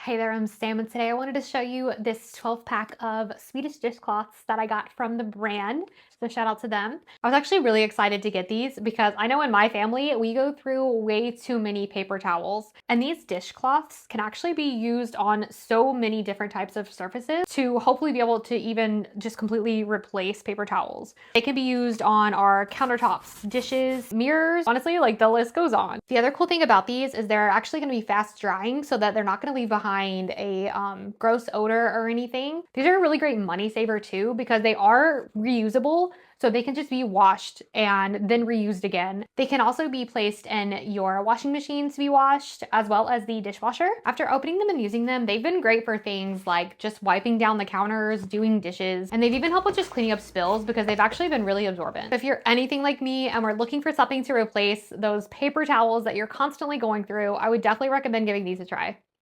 Hey there, I'm Sam, and today I wanted to show you this 12 pack of Swedish dishcloths that I got from the brand. So shout out to them. I was actually really excited to get these because I know in my family, we go through way too many paper towels. And these dishcloths can actually be used on so many different types of surfaces to hopefully be able to even just completely replace paper towels. They can be used on our countertops, dishes, mirrors, honestly, like the list goes on. The other cool thing about these is they're actually gonna be fast drying so that they're not gonna leave behind a gross odor or anything. These are a really great money saver too because they are reusable. So they can just be washed and then reused again. They can also be placed in your washing machine to be washed, as well as the dishwasher. After opening them and using them, they've been great for things like just wiping down the counters, doing dishes, and they've even helped with just cleaning up spills because they've actually been really absorbent. If you're anything like me and we're looking for something to replace those paper towels that you're constantly going through, I would definitely recommend giving these a try.